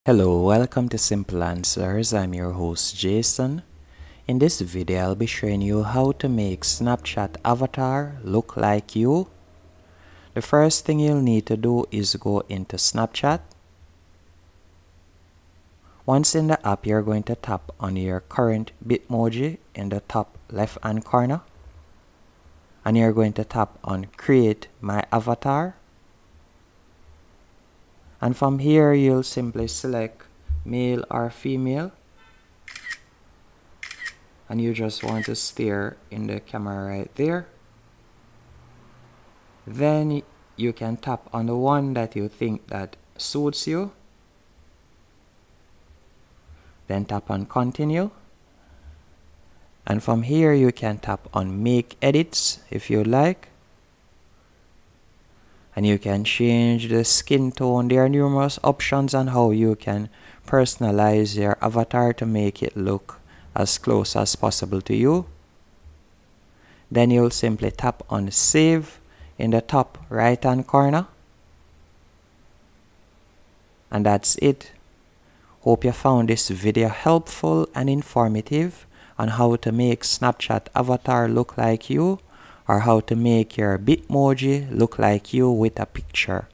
Hello, welcome to Simple Answers. I'm your host Jason. In this video, I'll be showing you how to make Snapchat avatar look like you. The first thing you'll need to do is go into Snapchat. Once in the app, you're going to tap on your current bitmoji in the top left hand corner. And you're going to tap on Create My Avatar. And from here, you'll simply select male or female. And you just want to stare in the camera right there. Then you can tap on the one that you think that suits you. Then tap on continue. And from here you can tap on make edits if you like. And you can change the skin tone. There are numerous options on how you can personalize your avatar to make it look as close as possible to you. Then you'll simply tap on save in the top right hand corner. And that's it. Hope you found this video helpful and informative on how to make Snapchat avatar look like you, or how to make your bitmoji look like you with a picture.